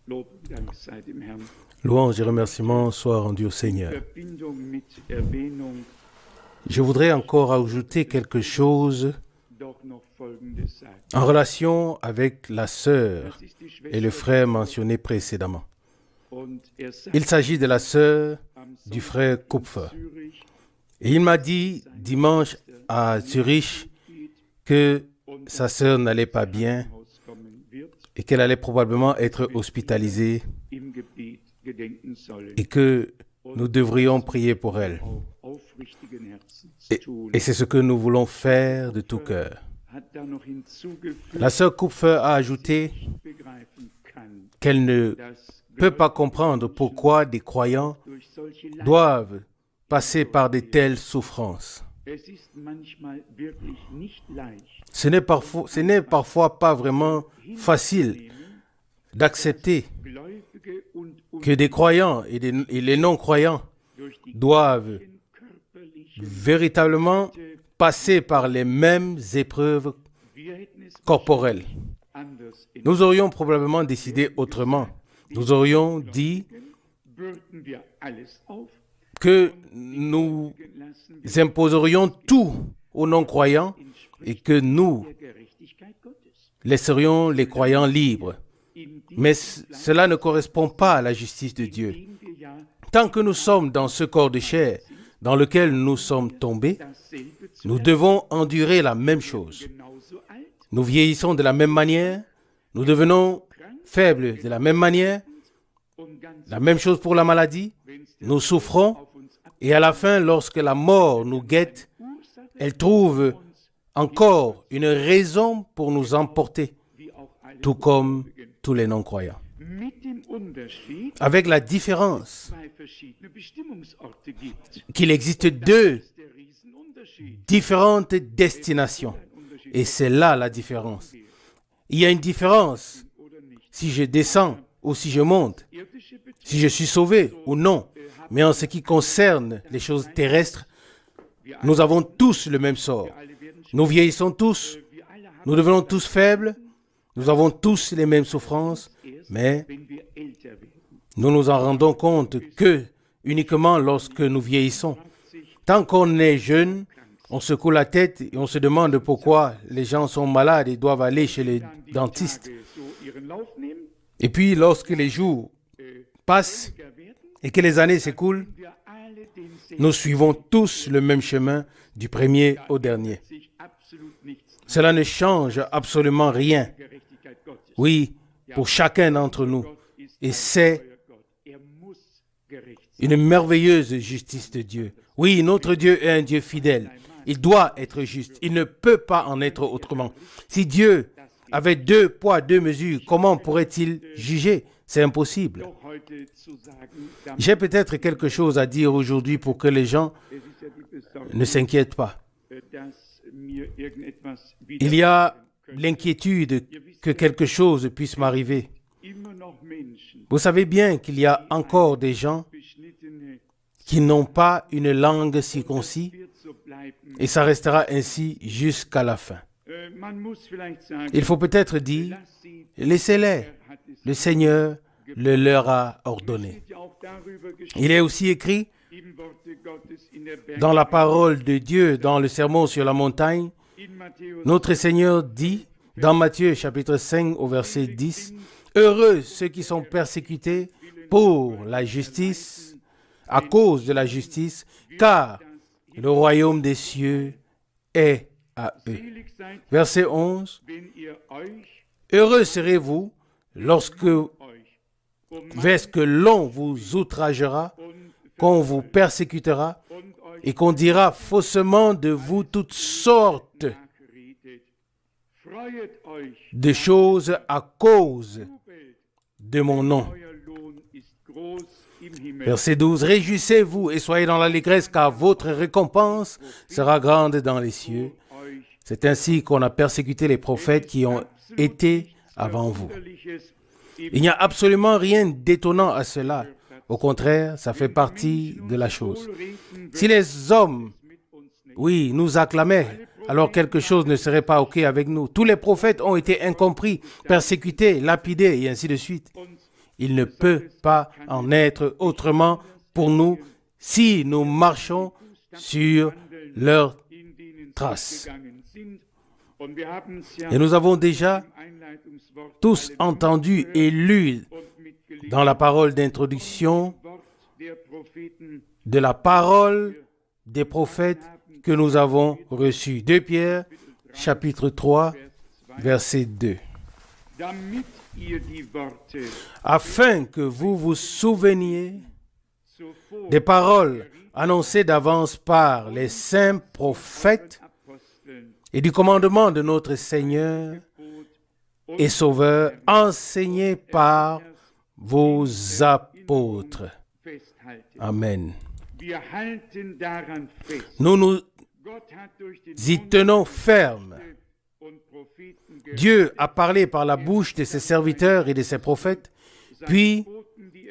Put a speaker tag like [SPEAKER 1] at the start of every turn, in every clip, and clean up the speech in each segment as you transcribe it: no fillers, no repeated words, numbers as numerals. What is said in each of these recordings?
[SPEAKER 1] Lob und Dank sei dem Herrn.
[SPEAKER 2] Louange et remerciements soient rendus au Seigneur.
[SPEAKER 1] Verbindung mit Erwähnung
[SPEAKER 2] Je voudrais encore ajouter quelque chose
[SPEAKER 1] doch noch Folgendes sagen.
[SPEAKER 2] en relation avec la sœur
[SPEAKER 1] Das ist die
[SPEAKER 2] et le
[SPEAKER 1] Schwester
[SPEAKER 2] frère mentionnés précédemment.
[SPEAKER 1] und sagt
[SPEAKER 2] Il s'agit de la sœur
[SPEAKER 1] am
[SPEAKER 2] du
[SPEAKER 1] Sonntag
[SPEAKER 2] frère
[SPEAKER 1] in
[SPEAKER 2] Kupfer.
[SPEAKER 1] Zürich
[SPEAKER 2] Et il m'a dit dimanche à Zurich que sa sœur n'allait pas bien
[SPEAKER 1] Haus kommen wird,
[SPEAKER 2] et qu'elle allait probablement être hospitalisée
[SPEAKER 1] im Gebet gedenken sollen.
[SPEAKER 2] et que nous devrions prier pour elle.
[SPEAKER 1] Auf aufrichtigen Herzens
[SPEAKER 2] Et,
[SPEAKER 1] tun.
[SPEAKER 2] et c'est ce que nous voulons faire de tout cœur.
[SPEAKER 1] Hat da noch hinzugefügt,
[SPEAKER 2] La sœur Kupfer a ajouté
[SPEAKER 1] begreifen kann,
[SPEAKER 2] qu'elle ne
[SPEAKER 1] dass
[SPEAKER 2] peut pas comprendre pourquoi des croyants
[SPEAKER 1] durch solche Leiden,
[SPEAKER 2] doivent passer par de telles souffrances.
[SPEAKER 1] es ist manchmal wirklich nicht leicht,
[SPEAKER 2] Ce n'est parfois pas vraiment facile d'accepter
[SPEAKER 1] Gläubige und
[SPEAKER 2] que des croyants et les non-croyants
[SPEAKER 1] durch die
[SPEAKER 2] doivent
[SPEAKER 1] körperlichen,
[SPEAKER 2] véritablement passer par les mêmes épreuves
[SPEAKER 1] wir hätten es
[SPEAKER 2] corporelles.
[SPEAKER 1] anders in
[SPEAKER 2] Nous aurions probablement décidé autrement. Nous aurions dit
[SPEAKER 1] würden wir alles auf,
[SPEAKER 2] que nous
[SPEAKER 1] lassen wir
[SPEAKER 2] imposerions tout aux non-croyants et que nous
[SPEAKER 1] der Gerechtigkeit Gottes.
[SPEAKER 2] laisserions les croyants libres.
[SPEAKER 1] In
[SPEAKER 2] Mais cela ne correspond pas à la justice de Dieu.
[SPEAKER 1] dem wir ja
[SPEAKER 2] Tant que nous sommes dans ce corps de chair dans lequel nous sommes tombés,
[SPEAKER 1] dasselbe zu
[SPEAKER 2] nous devons endurer la même chose.
[SPEAKER 1] genauso alt
[SPEAKER 2] Nous vieillissons de la même manière, nous devenons faibles de la même manière,
[SPEAKER 1] und ganz
[SPEAKER 2] la même chose pour la maladie, nous souffrons
[SPEAKER 1] auf uns ab.
[SPEAKER 2] et à la fin, lorsque la mort nous guette,
[SPEAKER 1] Ursache
[SPEAKER 2] elle trouve encore une raison pour nous emporter,
[SPEAKER 1] wie auch alle
[SPEAKER 2] tout comme tous les non-croyants.
[SPEAKER 1] mit dem Unterschied,
[SPEAKER 2] Avec la différence
[SPEAKER 1] zwei verschiedene Bestimmungsorte gibt.
[SPEAKER 2] qu'il existe deux
[SPEAKER 1] Der Riesenunterschied.
[SPEAKER 2] différentes destinations. Et c'est là la différence. Il y a une différence
[SPEAKER 1] Oder nicht.
[SPEAKER 2] si je descends ou si je monte,
[SPEAKER 1] Irdische Beziehungen
[SPEAKER 2] si je suis sauvé ou non. Mais en ce qui concerne les choses terrestres, nous avons tous le même sort.
[SPEAKER 1] alle werden
[SPEAKER 2] Nous vieillissons tous,
[SPEAKER 1] wir alle haben
[SPEAKER 2] nous devenons tous faibles, nous avons tous les mêmes souffrances, mais
[SPEAKER 1] wenn wir älter werden.
[SPEAKER 2] nous nous en rendons compte que uniquement lorsque nous vieillissons. Tant qu'on est jeune, on secoue la tête et on se demande pourquoi les gens sont malades et doivent aller chez les dentistes.
[SPEAKER 1] Tage so ihren Lauf nehmen,
[SPEAKER 2] Et puis lorsque les jours passent
[SPEAKER 1] werden
[SPEAKER 2] et que les années s'écoulent,
[SPEAKER 1] wir alle denselben.
[SPEAKER 2] nous suivons tous le même chemin du premier au dernier.
[SPEAKER 1] Sich absolut nichts
[SPEAKER 2] Cela ne change absolument rien.
[SPEAKER 1] Gerechtigkeit Gottes.
[SPEAKER 2] Oui, pour chacun d'entre nous.
[SPEAKER 1] Gott ist
[SPEAKER 2] Et
[SPEAKER 1] ein
[SPEAKER 2] c'est
[SPEAKER 1] treuer Gott. Er muss gerecht sein.
[SPEAKER 2] une merveilleuse justice de Dieu. Oui, notre Dieu est un Dieu fidèle. Il doit être juste. Il ne peut pas en être autrement. Si Dieu avait deux poids, deux mesures, comment pourrait-il juger? C'est impossible.
[SPEAKER 1] Doch heute zu sagen, damit
[SPEAKER 2] J'ai peut-être quelque chose à dire aujourd'hui pour que les gens
[SPEAKER 1] es ist ja die Besorgnis,
[SPEAKER 2] ne s'inquiètent pas.
[SPEAKER 1] dass mir irgendetwas
[SPEAKER 2] Il y a l'inquiétude que quelque chose puisse m'arriver.
[SPEAKER 1] immer noch Menschen,
[SPEAKER 2] Vous savez bien qu'il y a encore des gens
[SPEAKER 1] beschnittene,
[SPEAKER 2] qui n'ont pas une langue circoncis
[SPEAKER 1] wird so bleiben.
[SPEAKER 2] et ça restera ainsi jusqu'à la fin.
[SPEAKER 1] Man muss vielleicht sagen,
[SPEAKER 2] Il faut peut-être dire,
[SPEAKER 1] lass sie,
[SPEAKER 2] laissez-les.
[SPEAKER 1] hat es
[SPEAKER 2] Le Seigneur le leur a ordonné.
[SPEAKER 1] steht ja auch darüber geschrieben,
[SPEAKER 2] Il est aussi écrit
[SPEAKER 1] im Worte Gottes in der
[SPEAKER 2] dans la parole de Dieu, dans le sermon sur la montagne,
[SPEAKER 1] in Matthäus
[SPEAKER 2] notre Seigneur dit, dans Matthieu chapitre 5 au verset 10, « Heureux ceux qui sont persécutés pour la justice, à cause de la justice, car le royaume des cieux est à eux. »
[SPEAKER 1] selig seid,
[SPEAKER 2] Verset 11,
[SPEAKER 1] wenn ihr euch
[SPEAKER 2] « Heureux serez-vous lorsque l'on vous outragera, qu'on vous persécutera et qu'on dira faussement de vous toutes sortes
[SPEAKER 1] nachredet. Freuet euch,
[SPEAKER 2] de choses à cause de mon nom.
[SPEAKER 1] euer Lohn ist groß im Himmel.
[SPEAKER 2] Verset 12. Réjouissez-vous et soyez dans l'allégresse, car votre récompense sera grande dans les cieux.
[SPEAKER 1] Euch
[SPEAKER 2] C'est ainsi qu'on a persécuté les prophètes qui ont été avant vous.
[SPEAKER 1] Wunderliches
[SPEAKER 2] Il n'y a absolument rien d'étonnant à cela. Au contraire, ça fait partie de la chose. Si les hommes, oui, nous acclamaient, alors quelque chose ne serait pas OK avec nous. Tous les prophètes ont été incompris, persécutés, lapidés et ainsi de suite. Il ne peut pas en être autrement pour nous si nous marchons sur leurs traces. Et nous avons déjà tous entendu et lu dans la parole d'introduction de la parole des prophètes que nous avons reçue. 2 Pierre, chapitre 3, verset 2. Afin que vous vous souveniez des paroles annoncées d'avance par les saints prophètes et du commandement de notre Seigneur et Sauveur, enseigné par vos apôtres. Amen. Nous nous y tenons fermes. Dieu a parlé par la bouche de ses serviteurs et de ses prophètes, puis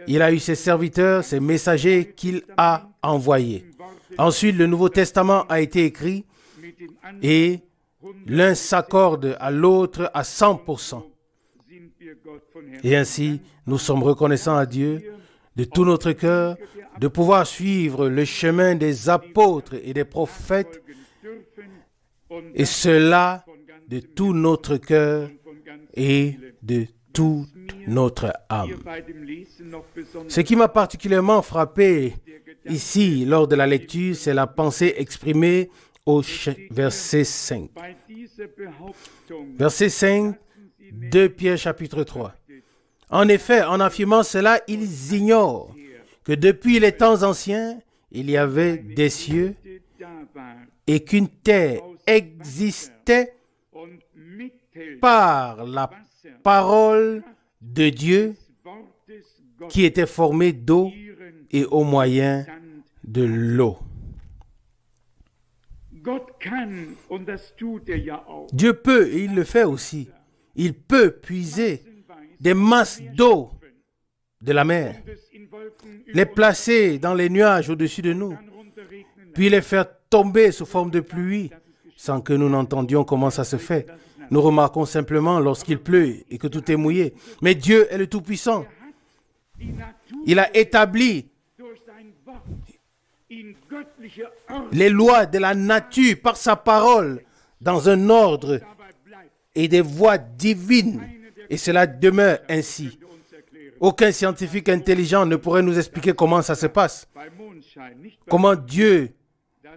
[SPEAKER 2] il a eu ses serviteurs, ses messagers qu'il a envoyés. Ensuite, le Nouveau Testament a été écrit et l'un s'accorde à l'autre à 100%. Et ainsi, nous sommes reconnaissants à Dieu de tout notre cœur de pouvoir suivre le chemin des apôtres et des prophètes, et cela de tout notre cœur et de toute notre âme. Ce qui m'a particulièrement frappé ici lors de la lecture, c'est la pensée exprimée au verset 5. Verset 5, 2 Pierre chapitre 3. En effet, en affirmant cela, ils ignorent que depuis les temps anciens, il y avait des cieux et qu'une terre existait par la parole de Dieu qui était formée d'eau et au moyen de l'eau. Dieu peut, et il le fait aussi, il peut puiser des masses d'eau de la mer, les placer dans les nuages au-dessus de nous, puis les faire tomber sous forme de pluie, sans que nous n'entendions comment ça se fait. Nous remarquons simplement lorsqu'il pleut et que tout est mouillé. Mais Dieu est le Tout-Puissant. Il a établi les lois de la nature par sa parole dans un ordre et des voies divines. Et cela demeure ainsi. Aucun scientifique intelligent ne pourrait nous expliquer comment ça se passe. Comment Dieu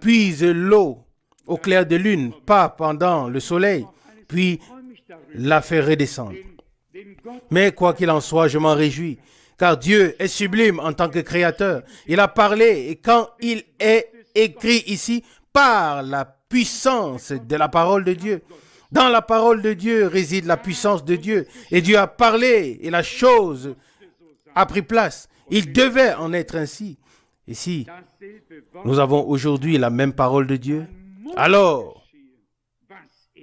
[SPEAKER 2] puise l'eau au clair de lune, pas pendant le soleil, puis la fait redescendre. Mais quoi qu'il en soit, je m'en réjouis, car Dieu est sublime en tant que créateur. Il a parlé, et quand il est écrit ici, par la puissance de la parole de Dieu. Dans la parole de Dieu réside la puissance de Dieu. Et Dieu a parlé, et la chose a pris place. Il devait en être ainsi. Et si nous avons aujourd'hui la même parole de Dieu, alors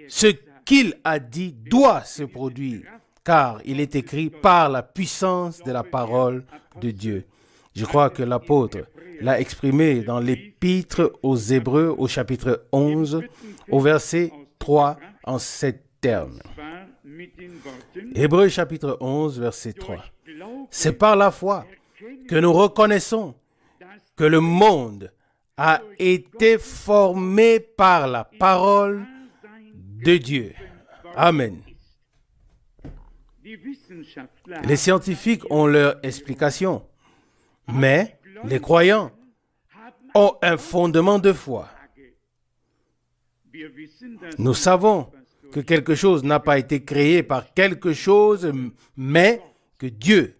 [SPEAKER 2] ce qu'il a dit doit se produire, car il est écrit par la puissance de la parole de Dieu. Je crois que l'apôtre l'a exprimé dans l'épître aux Hébreux au chapitre 11, au verset 3, en ces termes. Hébreux chapitre 11, verset 3. C'est par la foi que nous reconnaissons que le monde a été formé par la parole de Dieu. Amen. Les scientifiques ont leur explication, mais les croyants ont un fondement de foi. Nous savons que quelque chose n'a pas été créé par quelque chose, mais que Dieu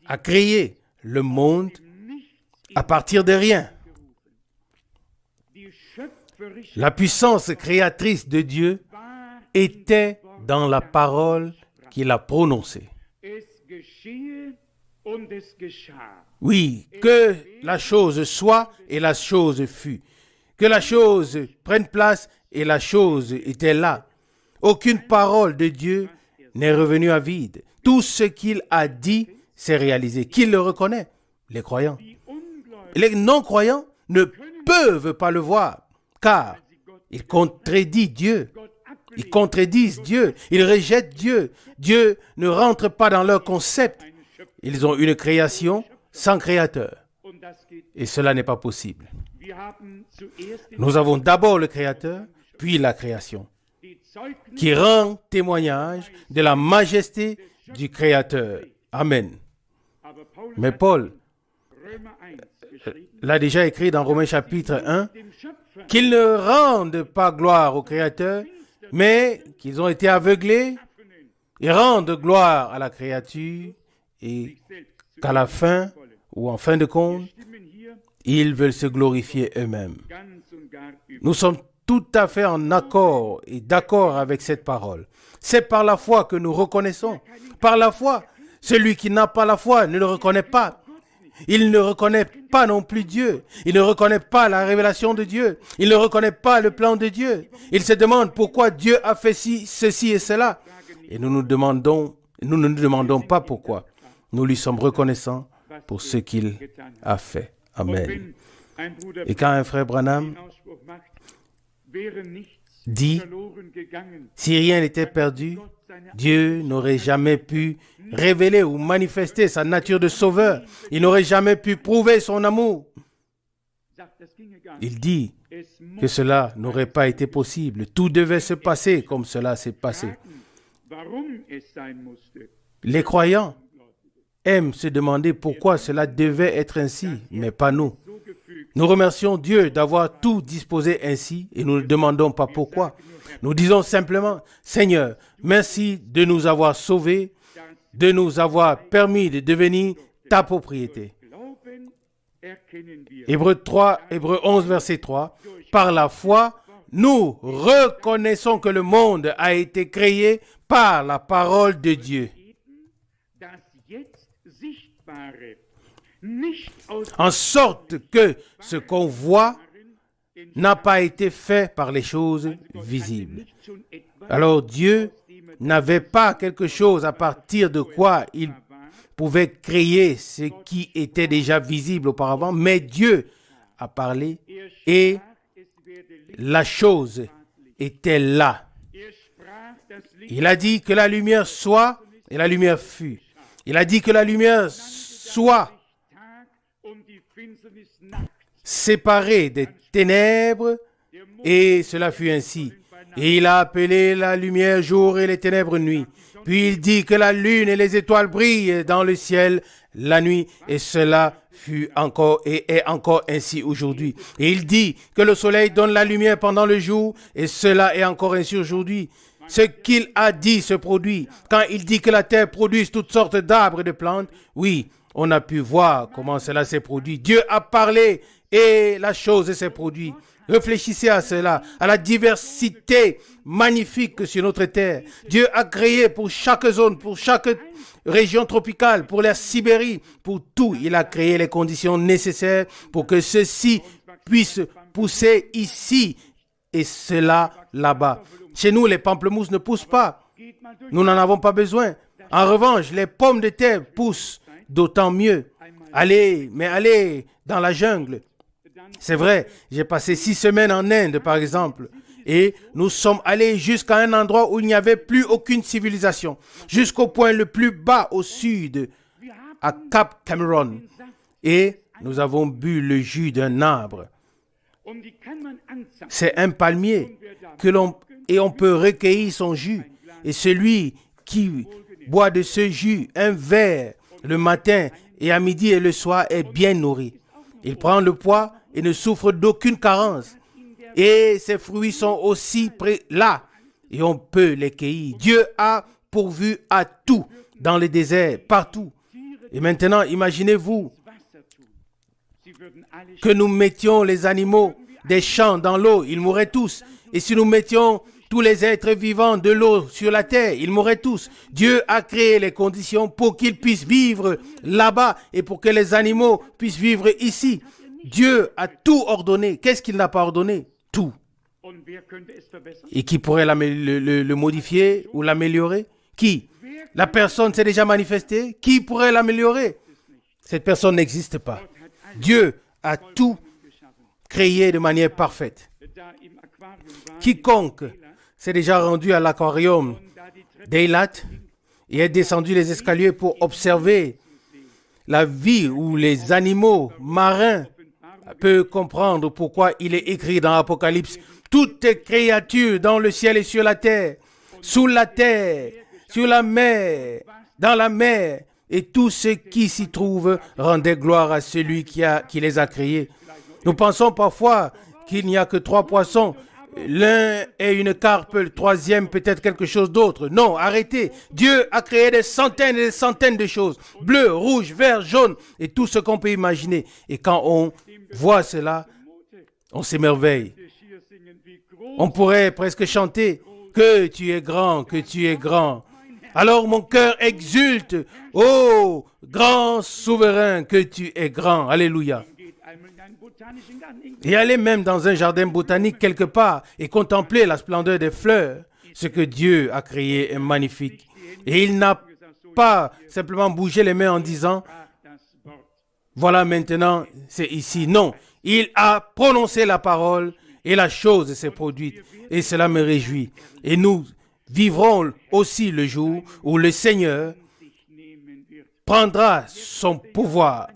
[SPEAKER 2] a créé le monde à partir de rien. La puissance créatrice de Dieu était dans la parole qu'il a prononcée. Oui, que la chose soit et la chose fut. Que la chose prenne place et la chose était là. Aucune parole de Dieu n'est revenue à vide. Tout ce qu'il a dit s'est réalisé. Qui le reconnaît? Les croyants. Les non-croyants ne peuvent pas le voir, car ils contredisent Dieu. Ils contredisent Dieu. Ils rejettent Dieu. Dieu ne rentre pas dans leur concept. Ils ont une création sans créateur.
[SPEAKER 1] Und das geht.
[SPEAKER 2] Et cela n'est pas possible.
[SPEAKER 1] Wir haben zuerst den
[SPEAKER 2] Nous avons d'abord le créateur, puis la création,
[SPEAKER 1] die Zeugnis
[SPEAKER 2] qui rend témoignage de la majesté du créateur. Amen.
[SPEAKER 1] aber Paulus
[SPEAKER 2] Mais
[SPEAKER 1] hat
[SPEAKER 2] Paul
[SPEAKER 1] Römer 1 geschrieben,
[SPEAKER 2] l'a déjà écrit dans Romains chapitre 1,
[SPEAKER 1] dem Schöpfer
[SPEAKER 2] qu'ils ne rendent pas gloire au créateur, mais qu'ils ont été aveuglés et rendent gloire à la créature et
[SPEAKER 1] selbst zu
[SPEAKER 2] qu'à la fin,
[SPEAKER 1] wollen.
[SPEAKER 2] ou en fin de compte,
[SPEAKER 1] Stimmen hier
[SPEAKER 2] ils veulent se glorifier eux-mêmes.
[SPEAKER 1] ganz und gar über.
[SPEAKER 2] Nous sommes tout à fait en accord et d'accord avec cette parole. C'est par la foi que nous reconnaissons. Par la foi, celui qui n'a pas la foi ne le reconnaît pas. Il ne reconnaît pas non plus Dieu. Il ne reconnaît pas la révélation de Dieu. Il ne reconnaît pas le plan de Dieu. Il se demande pourquoi Dieu a fait ceci et cela. Et nous ne nous demandons pas pourquoi. Nous lui sommes reconnaissants pour ce qu'il a fait. Amen.
[SPEAKER 1] Wenn ein Bruder
[SPEAKER 2] Et quand un frère Branham
[SPEAKER 1] den Ausspruch macht, wäre nichts
[SPEAKER 2] dit,
[SPEAKER 1] verloren gegangen,
[SPEAKER 2] si rien n'était perdu, Dieu n'aurait jamais pu révéler ou manifester sa nature de sauveur. Il n'aurait jamais pu prouver son amour.
[SPEAKER 1] sagt, das ginge gar nicht.
[SPEAKER 2] Il dit
[SPEAKER 1] Es
[SPEAKER 2] que cela n'aurait pas été possible. Tout devait se passer comme cela s'est passé.
[SPEAKER 1] warum es sein musste.
[SPEAKER 2] Les croyants aiment se demander pourquoi cela devait être ainsi, mais pas nous.
[SPEAKER 1] So gefügt,
[SPEAKER 2] Nous remercions Dieu d'avoir tout disposé ainsi et nous ne demandons pas pourquoi. Nous disons simplement, Seigneur, merci de nous avoir sauvés, de nous avoir permis de devenir ta propriété.
[SPEAKER 1] Glauben erkennen wir,
[SPEAKER 2] Hébreux 11, verset 3. Par la foi, nous reconnaissons que le monde a été créé par la parole de Dieu.
[SPEAKER 1] das jetzt Sichtbare nicht aus
[SPEAKER 2] En sorte que ce qu'on voit n'a pas été fait par les choses visibles.
[SPEAKER 1] nicht schon etwas
[SPEAKER 2] Alors Dieu n'avait pas quelque chose à partir de quoi il pouvait créer ce qui était déjà visible auparavant, mais Dieu a parlé et
[SPEAKER 1] es werde Licht.
[SPEAKER 2] la chose était là.
[SPEAKER 1] Sprach das Licht
[SPEAKER 2] Il a dit que la lumière soit et la lumière fut. Il a dit que la lumière soit
[SPEAKER 1] Tag und die Finsternis Nacht.
[SPEAKER 2] séparée des ténèbres et cela fut ainsi. Et il a appelé la lumière jour et les ténèbres nuit. Puis il dit que la lune et les étoiles brillent dans le ciel la nuit et cela fut encore et est encore ainsi aujourd'hui. Et il dit que le soleil donne la lumière pendant le jour et cela est encore ainsi aujourd'hui. Ce qu'il a dit se produit. Quand il dit que la terre produit toutes sortes d'arbres et de plantes, oui, on a pu voir comment cela s'est produit. Dieu a parlé et la chose s'est produite. Réfléchissez à cela, à la diversité magnifique sur notre terre. Dieu a créé pour chaque zone, pour chaque région tropicale, pour la Sibérie, pour tout. Il a créé les conditions nécessaires pour que ceci puisse pousser ici et cela là-bas. Chez nous, les pamplemousses ne poussent pas. Nous n'en avons pas besoin. En revanche, les pommes de terre poussent d'autant mieux. Allez dans la jungle. C'est vrai, j'ai passé 6 semaines en Inde, par exemple, et nous sommes allés jusqu'à un endroit où il n'y avait plus aucune civilisation, jusqu'au point le plus bas au sud, à Cap Cameron, et nous avons bu le jus d'un arbre.
[SPEAKER 1] Und die kann man anzapfen.
[SPEAKER 2] C'est un palmier et on peut recueillir son jus. Et celui qui boit de ce jus un verre le matin et à midi et le soir est bien nourri. Il prend le poids et ne souffre d'aucune carence. Et ses fruits sont aussi là et on peut les cueillir. Dieu a pourvu à tout dans le désert, partout. Et maintenant, imaginez-vous que nous mettions les animaux des champs dans l'eau, ils mourraient tous. Et si nous mettions tous les êtres vivants de l'eau sur la terre, ils mourraient tous. Dieu a créé les conditions pour qu'ils puissent vivre là-bas et pour que les animaux puissent vivre ici. Dieu a tout ordonné. Qu'est-ce qu'il n'a pas ordonné? Tout.
[SPEAKER 1] Und wer könnte es verbessern?
[SPEAKER 2] Et qui pourrait le modifier ou l'améliorer? Qui? La personne s'est déjà manifestée. Qui pourrait l'améliorer? Cette personne n'existe pas. Dieu a tout créé de manière parfaite.
[SPEAKER 1] Da im Aquarium war,
[SPEAKER 2] Quiconque s'est déjà rendu à l'aquarium
[SPEAKER 1] da die Treppe
[SPEAKER 2] d'Eilat et est descendu les escaliers pour observer la vie ou les animaux marins peuvent comprendre pourquoi il est écrit dans Apocalypse, toutes créatures dans le ciel et sur la terre, sous la terre, sur la mer, dans la mer, et tous ceux qui s'y trouvent rendaient gloire à celui qui les a créés. Nous pensons parfois qu'il n'y a que 3 poissons. L'un est une carpe, le troisième peut-être quelque chose d'autre. Non, arrêtez. Dieu a créé des centaines et des centaines de choses. Bleu, rouge, vert, jaune et tout ce qu'on peut imaginer. Et quand on voit cela, on s'émerveille. On pourrait presque chanter que tu es grand, que tu es grand. Alors mon cœur exulte. Oh, grand souverain, que tu es grand. Alléluia. Et aller même dans un jardin botanique quelque part et contempler la splendeur des fleurs. Ce que Dieu a créé est magnifique. Et il n'a pas simplement bougé les mains en disant « Voilà maintenant, c'est ici ». Non, il a prononcé la parole et la chose s'est produite. Et cela me réjouit. Et nous vivrons aussi le jour où le Seigneur prendra son pouvoir.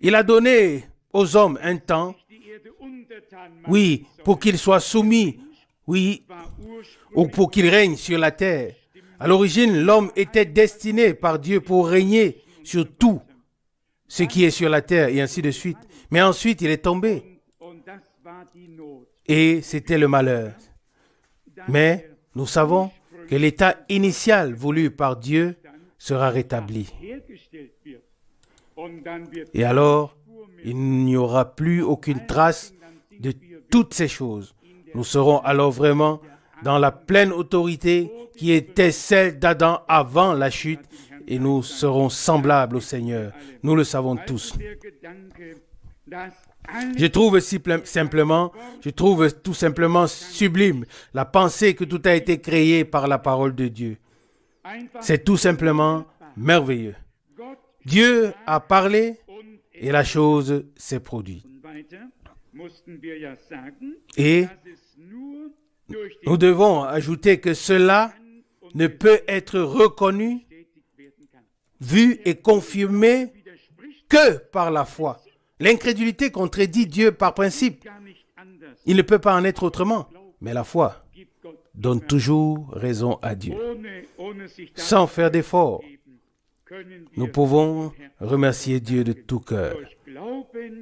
[SPEAKER 2] Il a donné aux hommes un temps, oui, pour qu'ils soient soumis, oui, ou pour qu'ils règnent sur la terre. À l'origine, l'homme était destiné par Dieu pour régner sur tout ce qui est sur la terre, et ainsi de suite. Mais ensuite, il est tombé. Et c'était le malheur. Mais nous savons que l'état initial voulu par Dieu sera rétabli. Et alors, il n'y aura plus aucune trace de toutes ces choses. Nous serons alors vraiment dans la pleine autorité qui était celle d'Adam avant la chute et nous serons semblables au Seigneur. Nous le savons tous. Je trouve tout simplement sublime la pensée que tout a été créé par la parole de Dieu. C'est tout simplement merveilleux. Dieu a parlé et la chose s'est produite. Et nous devons ajouter que cela ne peut être reconnu, vu et confirmé que par la foi. L'incrédulité contredit Dieu par principe. Il ne peut pas en être autrement. Mais la foi donne toujours raison à Dieu. Sans faire d'effort, nous pouvons remercier Dieu de tout cœur.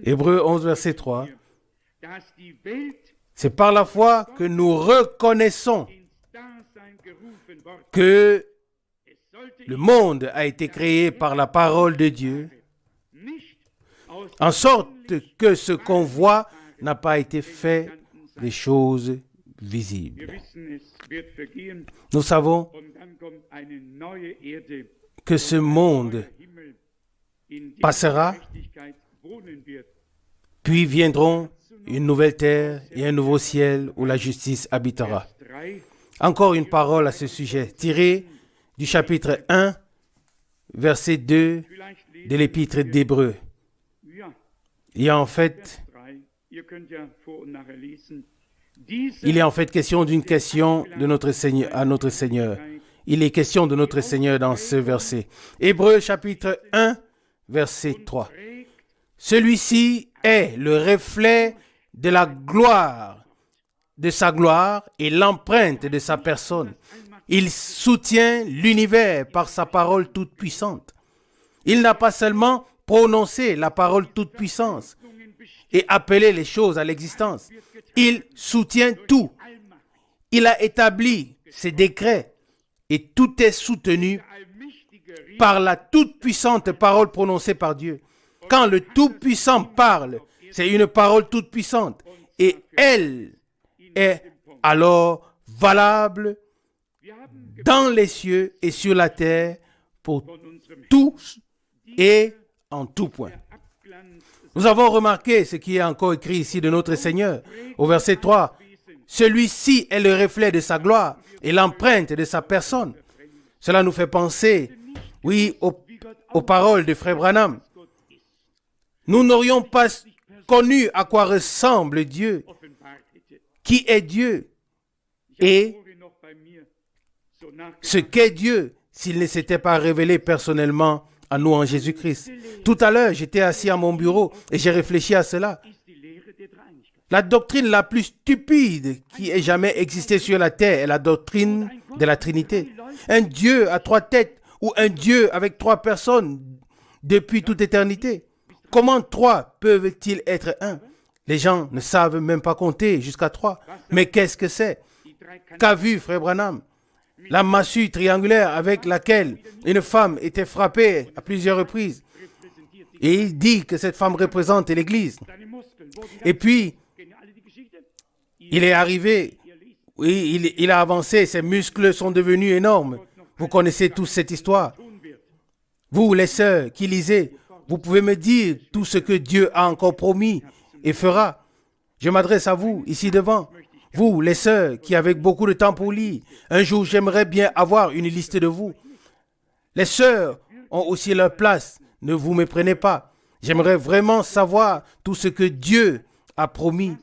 [SPEAKER 2] Hébreux 11, verset 3. C'est par la foi que nous reconnaissons que le monde a été créé par la parole de Dieu, en sorte que ce qu'on voit n'a pas été fait des choses visibles. Nous savons que ce monde passera, puis viendront une nouvelle terre et un nouveau ciel où la justice habitera. Encore une parole à ce sujet, tirée du chapitre 1, verset 2 de l'épître d'Hébreux. Il y a en fait question d'une question de notre Seigneur, à notre Seigneur. Il est question de notre Seigneur dans ce verset. Hébreux chapitre 1, verset 3. Celui-ci est le reflet de la gloire, de sa gloire et l'empreinte de sa personne. Il soutient l'univers par sa parole toute puissante. Il n'a pas seulement prononcé la parole toute puissance et appelé les choses à l'existence. Il soutient tout. Il a établi ses décrets et tout est soutenu par la toute-puissante parole prononcée par Dieu. Quand le Tout-Puissant parle, c'est une parole toute-puissante et elle est alors valable dans les cieux et sur la terre pour tous et en tout point. Nous avons remarqué ce qui est encore écrit ici de notre Seigneur. Au verset 3, celui-ci est le reflet de sa gloire et l'empreinte de sa personne. Cela nous fait penser, oui, aux paroles de Frère Branham. Nous n'aurions pas connu à quoi ressemble Dieu, qui est Dieu, et ce qu'est Dieu s'il ne s'était pas révélé personnellement à nous en Jésus-Christ. Tout à l'heure, j'étais assis à mon bureau et j'ai réfléchi à cela. La doctrine la plus stupide qui ait jamais existé sur la terre est la doctrine de la Trinité. Un Dieu à 3 têtes ou un Dieu avec 3 personnes depuis toute éternité. Comment 3 peuvent-ils être un? Les gens ne savent même pas compter jusqu'à 3. Mais qu'est-ce que c'est? Qu'a vu Frère Branham? La massue triangulaire avec laquelle une femme était frappée à plusieurs reprises. Et il dit que cette femme représente l'Église. Et puis, il est arrivé, oui, il a avancé, ses muscles sont devenus énormes. Vous connaissez tous cette histoire. Vous, les sœurs qui lisez, vous pouvez me dire tout ce que Dieu a encore promis et fera. Je m'adresse à vous, ici devant. Vous, les sœurs, qui avez beaucoup de temps pour lire, un jour, j'aimerais bien avoir une liste de vous. Les sœurs ont aussi leur place. Ne vous méprenez pas. J'aimerais vraiment savoir tout ce que Dieu a promis,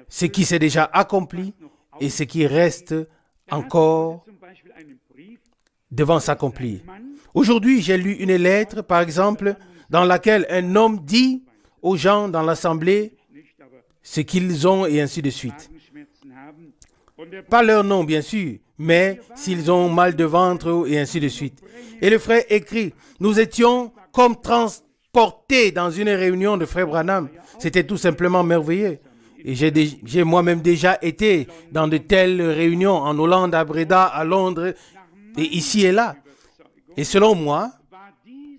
[SPEAKER 2] ce qui s'est déjà accompli et ce qui reste encore devant s'accomplir. Aujourd'hui, j'ai lu une lettre, par exemple, dans laquelle un homme dit aux gens dans l'assemblée ce qu'ils ont et ainsi de suite. Pas leur nom, bien sûr, mais s'ils ont mal de ventre et ainsi de suite. Et le frère écrit, nous étions comme transportés dans une réunion de frère Branham. C'était tout simplement merveilleux. Et j'ai moi-même déjà été dans de telles réunions en Hollande, à Breda, à Londres, et ici et là. Et selon moi,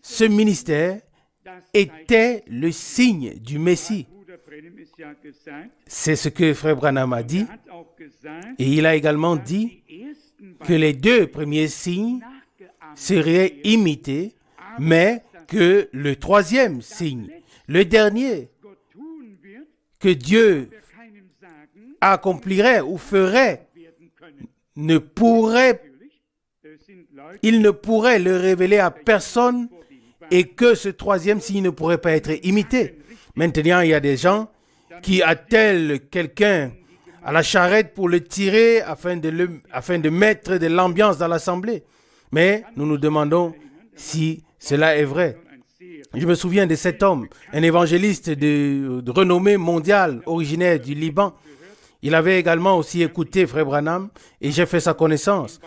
[SPEAKER 2] ce ministère était le signe du Messie. C'est ce que frère Branham a dit. Et il a également dit que les 2 premiers signes seraient imités, mais que le 3e signe, le dernier, que Dieu accomplirait ou ferait, il ne pourrait le révéler à personne et que ce 3e signe ne pourrait pas être imité. Maintenant, il y a des gens qui attellent quelqu'un à la charrette pour le tirer afin de mettre de l'ambiance dans l'assemblée. Mais nous nous demandons si cela est vrai. Je me souviens de cet homme, un évangéliste de renommée mondiale, originaire du Liban. Il avait également aussi écouté frère Branham et j'ai fait sa connaissance.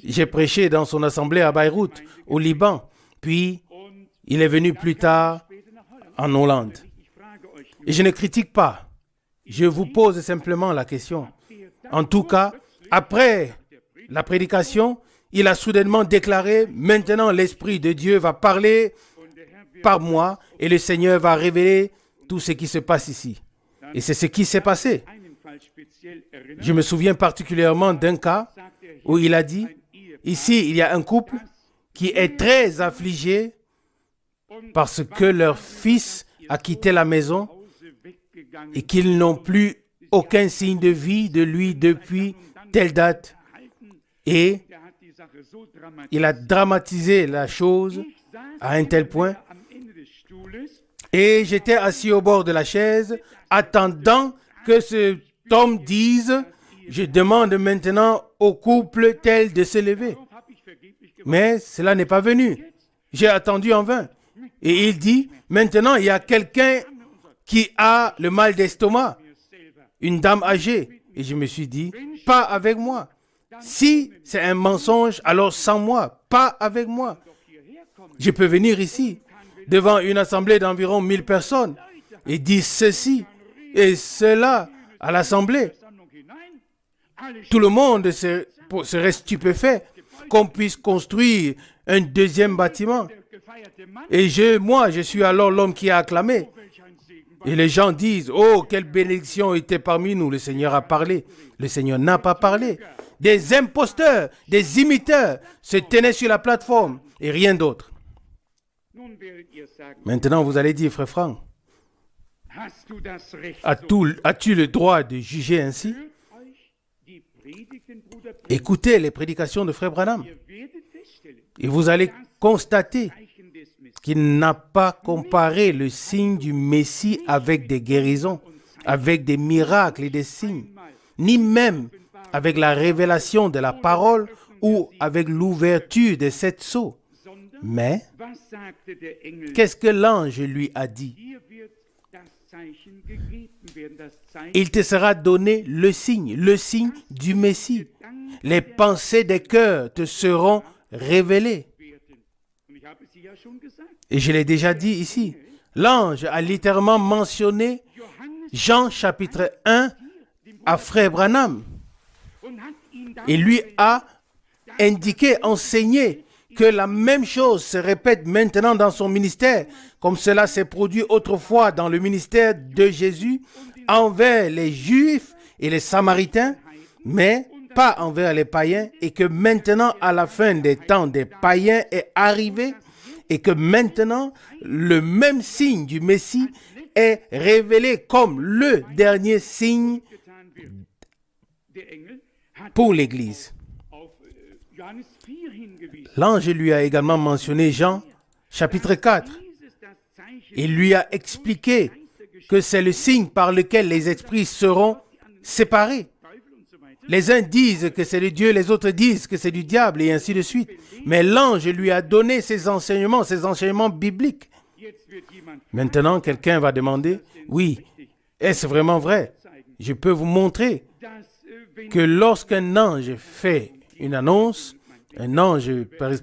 [SPEAKER 2] J'ai prêché dans son assemblée à Beyrouth, au Liban. Puis, il est venu plus tard en Hollande. Et je ne critique pas. Je vous pose simplement la question. En tout cas, après la prédication, il a soudainement déclaré, maintenant l'Esprit de Dieu va parler par moi et le Seigneur va révéler tout ce qui se passe ici. Et c'est ce qui s'est passé. Je me souviens particulièrement d'un cas où il a dit, ici il y a un couple qui est très affligé parce que leur fils a quitté la maison et qu'ils n'ont plus aucun signe de vie de lui depuis telle date. Et il a dramatisé la chose à un tel point. Et j'étais assis au bord de la chaise, attendant que cet homme dise, je demande maintenant au couple tel de se lever. Mais cela n'est pas venu. J'ai attendu en vain. Et il dit, maintenant il y a quelqu'un qui a le mal d'estomac, une dame âgée. Et je me suis dit, pas avec moi. Si c'est un mensonge, alors sans moi, pas avec moi. Je peux venir ici, devant une assemblée d'environ 1000 personnes, et dire ceci et cela à l'assemblée. Tout le monde serait stupéfait qu'on puisse construire un 2e bâtiment. Et moi, je suis alors l'homme qui a acclamé. Et les gens disent, oh, quelle bénédiction était parmi nous. Le Seigneur a parlé. Le Seigneur n'a pas parlé. Des imposteurs, des imiteurs se tenaient sur la plateforme et rien d'autre. Maintenant, vous allez dire, frère Franck, as-tu le droit de juger ainsi? Écoutez les prédications de frère Branham et vous allez constater qu'il n'a pas comparé le signe du Messie avec des guérisons, avec des miracles et des signes, ni même avec la révélation de la parole ou avec l'ouverture de 7 sceaux. Mais
[SPEAKER 1] was sagte der Engel?
[SPEAKER 2] qu'est-ce que l'ange lui a dit?
[SPEAKER 1] Dir wird das Zeichen gegeben werden, das Zeichen
[SPEAKER 2] Il te sera donné le signe du Messie. Les pensées des cœurs te seront révélées.
[SPEAKER 1] werden. Und ich habe sie ja schon gesagt.
[SPEAKER 2] Et je l'ai déjà dit ici. L'ange a littéralement mentionné
[SPEAKER 1] Johannes
[SPEAKER 2] Jean chapitre 1 à frère Branham.
[SPEAKER 1] und hat ihn dann
[SPEAKER 2] Et lui a indiqué, enseigné que la même chose se répète maintenant dans son ministère, comme cela s'est produit autrefois dans le ministère de Jésus envers les Juifs et les Samaritains, mais pas envers les païens, et que maintenant, à la fin des temps des païens est arrivé, et que maintenant, le même signe du Messie est révélé comme le dernier signe
[SPEAKER 1] getan wird. Der Engel hat
[SPEAKER 2] pour l'Église.
[SPEAKER 1] auf Johannes 4 hingewiesen.
[SPEAKER 2] L'ange lui a également mentionné Jean chapitre 4.
[SPEAKER 1] Dieses das Zeichen
[SPEAKER 2] Il lui a expliqué que c'est le signe par lequel les esprits seront séparés.
[SPEAKER 1] Teufel und so weiter.
[SPEAKER 2] Les uns disent que c'est de Dieu, les autres disent que c'est du diable, et ainsi de suite. Mais l'ange lui a donné ces enseignements bibliques.
[SPEAKER 1] Jetzt wird jemand
[SPEAKER 2] Maintenant, quelqu'un va demander, oui, est-ce vraiment vrai? Je peux vous montrer
[SPEAKER 1] dass wenn
[SPEAKER 2] que lorsqu'un ange fait une annonce, un ange,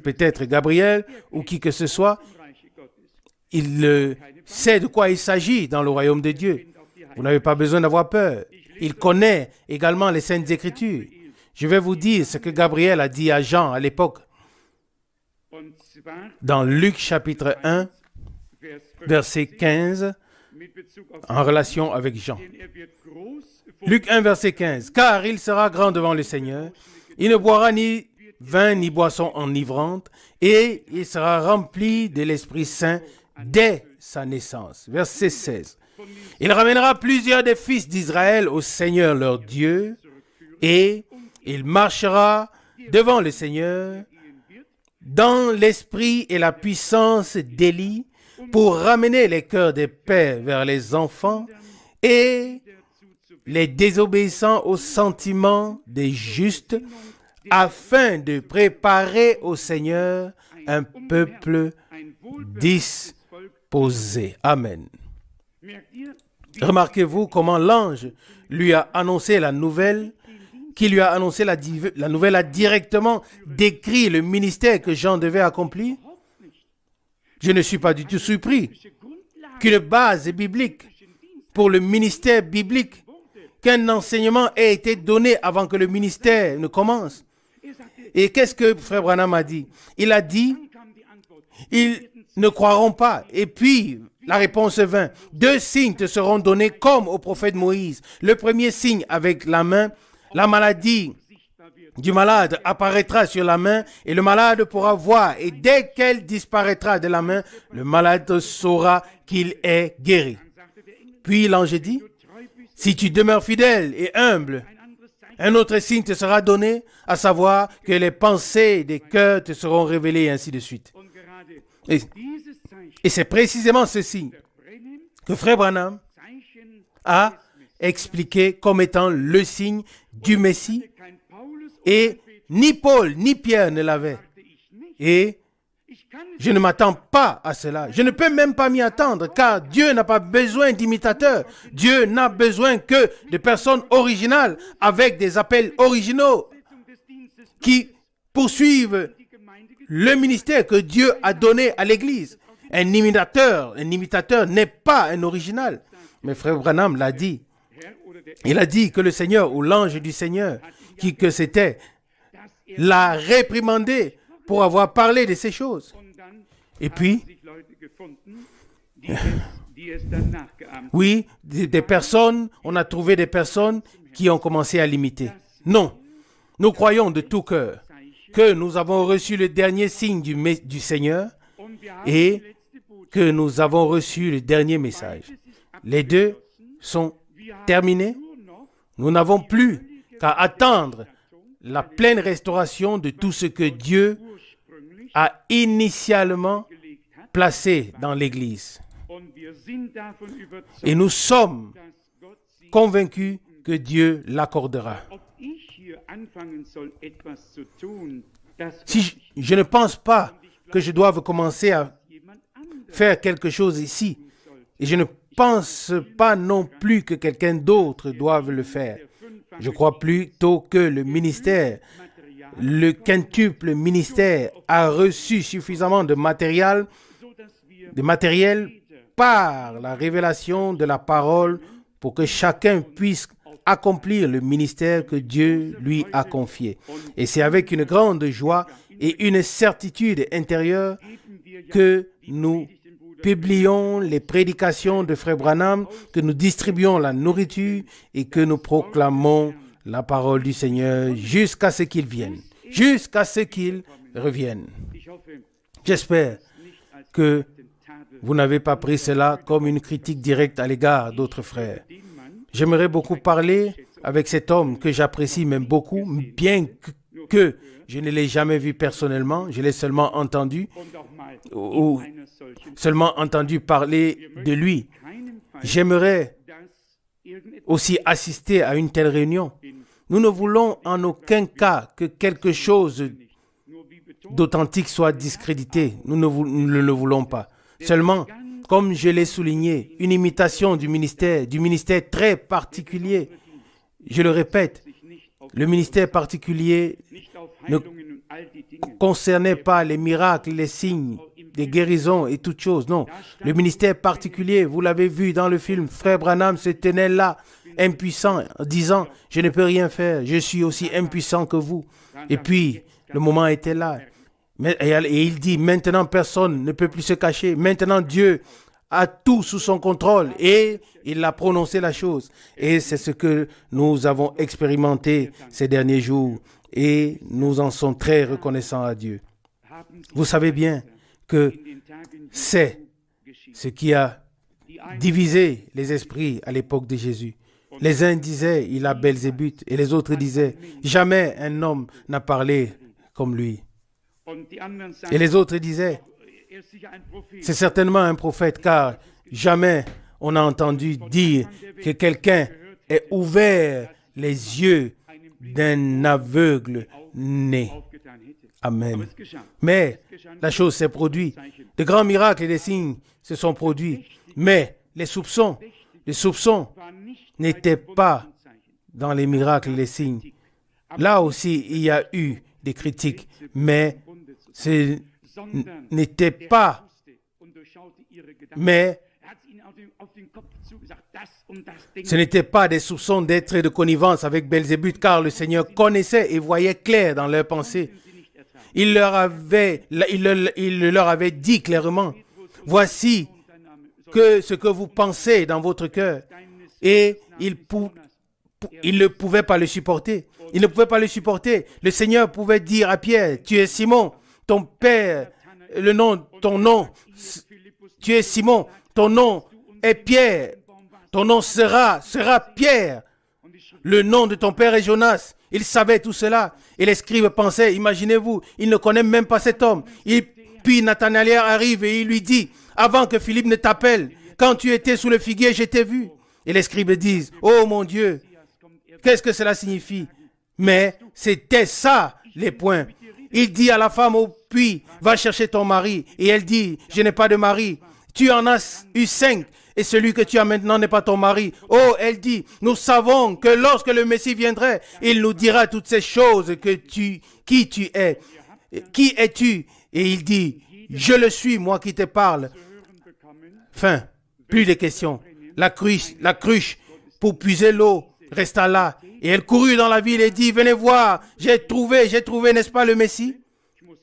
[SPEAKER 2] peut-être Gabriel ou qui que ce soit,
[SPEAKER 1] im Reiche Gottes
[SPEAKER 2] il sait de quoi il s'agit dans le royaume de Dieu. Vous n'avez pas besoin d'avoir peur. Il connaît également les Saintes Écritures. Je vais vous dire ce que Gabriel a dit à Jean à l'époque.
[SPEAKER 1] und zwar
[SPEAKER 2] Dans Luc chapitre 1,
[SPEAKER 1] Vers 5
[SPEAKER 2] verset 15,
[SPEAKER 1] mit Bezug auf
[SPEAKER 2] en relation avec Jean.
[SPEAKER 1] den wird groß
[SPEAKER 2] Luc 1, verset 15. Car il sera grand devant le Seigneur. Il ne boira ni vin ni boisson enivrante, et il sera rempli de l'Esprit Saint dès sa naissance. Verset 16. Il ramènera plusieurs des fils d'Israël au Seigneur leur Dieu, et il marchera devant le Seigneur dans l'esprit et la puissance d'Élie pour ramener les cœurs des pères vers les enfants et les désobéissants aux sentiments des justes, afin de préparer au Seigneur un peuple disposé. Amen.
[SPEAKER 1] Merkt ihr,
[SPEAKER 2] Remarquez-vous comment l'ange lui a annoncé la nouvelle, qui lui a annoncé la nouvelle a directement décrit le ministère que Jean devait accomplir. Je ne suis pas du tout surpris qu'une base biblique pour le ministère biblique, qu'un enseignement ait été donné avant que le ministère ne commence. Et qu'est-ce que frère Branham a dit? Il a dit, ils ne croiront pas. Et puis, la réponse vint, 2 signes te seront donnés comme au prophète Moïse. Le premier signe avec la main, la maladie du malade apparaîtra sur la main et le malade pourra voir. Et dès qu'elle disparaîtra de la main, le malade saura qu'il est guéri. Puis l'ange dit, si tu demeures fidèle et humble, un autre signe te sera donné, à savoir que les pensées des cœurs te seront révélées, et ainsi de suite.
[SPEAKER 1] und gerade
[SPEAKER 2] Et,
[SPEAKER 1] dieses Zeichen,
[SPEAKER 2] et c'est précisément ce signe
[SPEAKER 1] brennen,
[SPEAKER 2] que frère Branham
[SPEAKER 1] Zeichen
[SPEAKER 2] a expliqué comme étant le signe du Messie,
[SPEAKER 1] kein Paulus
[SPEAKER 2] et ni Paul ni Pierre ne l'avaient.
[SPEAKER 1] sagte ich nicht.
[SPEAKER 2] Et
[SPEAKER 1] Ich kann es
[SPEAKER 2] je ne m'attends pas à cela. Je ne peux même pas m'y attendre, car Dieu n'a pas besoin d'imitateurs. Dieu n'a besoin que de personnes originales avec des appels originaux
[SPEAKER 1] des Dienstes
[SPEAKER 2] qui poursuivent
[SPEAKER 1] die Gemeinde
[SPEAKER 2] le ministère que Dieu a donné à l'Église. Un imitateur n'est pas un original. Mais frère Branham l'a dit.
[SPEAKER 1] Herr oder der
[SPEAKER 2] Il a dit que le Seigneur ou l'ange du Seigneur, qui que c'était, l'a réprimandé pour avoir parlé de ces choses.
[SPEAKER 1] und dann
[SPEAKER 2] Et puis,
[SPEAKER 1] sich Leute gefunden, die es dann nachgeahmt.
[SPEAKER 2] oui, des personnes, on a trouvé des personnes qui ont commencé à l'imiter. Non, nous croyons de tout cœur que nous avons reçu le dernier signe du Seigneur
[SPEAKER 1] Und wir haben
[SPEAKER 2] et
[SPEAKER 1] die letzte Botschaft.
[SPEAKER 2] que nous avons reçu le dernier message. Les deux sont terminés.
[SPEAKER 1] Nur noch
[SPEAKER 2] Nous n'avons plus qu'à attendre la pleine restauration de tout ce que Dieu
[SPEAKER 1] ursprünglich
[SPEAKER 2] a initialement
[SPEAKER 1] gelegt hat.
[SPEAKER 2] placé dans l'Église.
[SPEAKER 1] Und wir sind davon überzeugt,
[SPEAKER 2] Et nous sommes
[SPEAKER 1] dass Gott sie,
[SPEAKER 2] convaincus que Dieu l'accordera.
[SPEAKER 1] ob ich hier anfangen soll, etwas zu tun, das
[SPEAKER 2] Si je ne pense pas que je doive commencer à faire quelque chose ici. Et je ne pense pas non plus que quelqu'un d'autre doive le faire. Je crois plutôt que le ministère, le quintuple ministère, a reçu suffisamment de matériel par la révélation de la parole pour que chacun puisse accomplir le ministère que Dieu lui a confié. Et c'est avec une grande joie et une certitude intérieure que nous publions les prédications de Frère Branham, que nous distribuons la nourriture et que nous proclamons la parole du Seigneur jusqu'à ce qu'il vienne, jusqu'à ce qu'il revienne. J'espère que vous n'avez pas pris cela comme une critique directe à l'égard d'autres frères. J'aimerais beaucoup parler avec cet homme que j'apprécie même beaucoup, bien que je ne l'ai jamais vu personnellement, je l'ai seulement entendu ou seulement entendu parler de lui. J'aimerais aussi assister à une telle réunion. Nous ne voulons en aucun cas que quelque chose d'authentique soit discrédité. Nous ne le voulons pas. Seulement, comme je l'ai souligné, une imitation du ministère très particulier. Je le répète, le ministère particulier ne concernait pas les miracles, les signes, les guérisons et toutes choses. Non, le ministère particulier, vous l'avez vu dans le film, Frère Branham se tenait là, impuissant, disant, je ne peux rien faire, je suis aussi impuissant que vous. Et puis, le moment était là. Et il dit, maintenant personne ne peut plus se cacher. Maintenant Dieu a tout sous son contrôle. Et il a prononcé la chose. Et c'est ce que nous avons expérimenté ces derniers jours. Et nous en sommes très reconnaissants à Dieu. Vous savez bien que c'est ce qui a divisé les esprits à l'époque de Jésus. Les uns disaient, il a Belzébuth. Et les autres disaient, jamais un homme n'a parlé comme lui. Et les autres disaient, c'est certainement un prophète, car jamais on a entendu dire que quelqu'un ait ouvert les yeux d'un aveugle né. Amen. Mais la chose s'est produite. De grands miracles et des signes se sont produits. Mais les soupçons n'étaient pas dans les miracles et les signes. Là aussi, il y a eu des critiques, mais ce n'était pas, ce n'était pas des soupçons d'être de connivence avec Belzébuth, car le Seigneur connaissait et voyait clair dans leurs pensées. Il leur avait dit clairement, voici ce que vous pensez dans votre cœur. Et il ne pouvait pas le supporter. Il ne pouvait pas le supporter. Le Seigneur pouvait dire à Pierre, tu es Simon, ton père, ton nom, tu es Simon, ton nom est Pierre, ton nom sera Pierre. Le nom de ton père est Jonas. Il savait tout cela. Et les scribes pensaient, imaginez-vous, il ne connaît même pas cet homme. Puis Nathanaël arrive et il lui dit, avant que Philippe ne t'appelle, quand tu étais sous le figuier, je t'ai vu. Et les scribes disent, oh mon Dieu, qu'est-ce que cela signifie? Mais c'était ça les points. Il dit à la femme au puits, va chercher ton mari. Et elle dit, je n'ai pas de mari. Tu en as eu 5 et celui que tu as maintenant n'est pas ton mari. Oh, elle dit, nous savons que lorsque le Messie viendrait, il nous dira toutes ces choses qui tu es. Qui es-tu? Et il dit, je le suis, moi qui te parle. Fin, plus de questions. La cruche pour puiser l'eau resta là. Et elle courut dans la ville et dit, venez voir, j'ai trouvé, n'est-ce pas le Messie?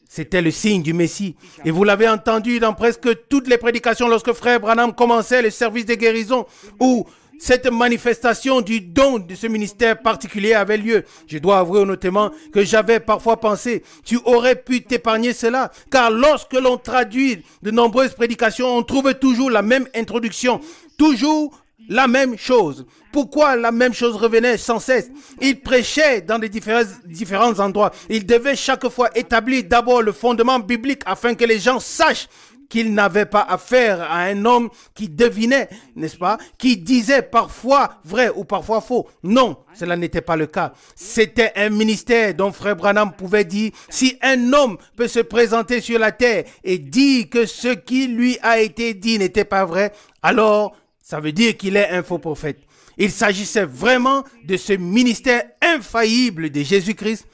[SPEAKER 2] C'était le signe du Messie. Et vous l'avez entendu dans presque toutes les prédications lorsque Frère Branham commençait le service de guérison, où cette manifestation du don de ce ministère particulier avait lieu. Je dois avouer honnêtement que j'avais parfois pensé, tu aurais pu t'épargner cela, car lorsque l'on traduit de nombreuses prédications, on trouve toujours la même introduction, toujours la même chose. Pourquoi la même chose revenait sans cesse? Il prêchait dans des différents endroits. Il devait chaque fois établir d'abord le fondement biblique afin que les gens sachent qu'il n'avait pas affaire à un homme qui devinait, n'est-ce pas, qui disait parfois vrai ou parfois faux. Non, cela n'était pas le cas. C'était un ministère dont Frère Branham pouvait dire, si un homme peut se présenter sur la terre et dire que ce qui lui a été dit n'était pas vrai, alors ça veut dire qu'il est un faux prophète. Il s'agissait vraiment de ce ministère infaillible de Jésus-Christ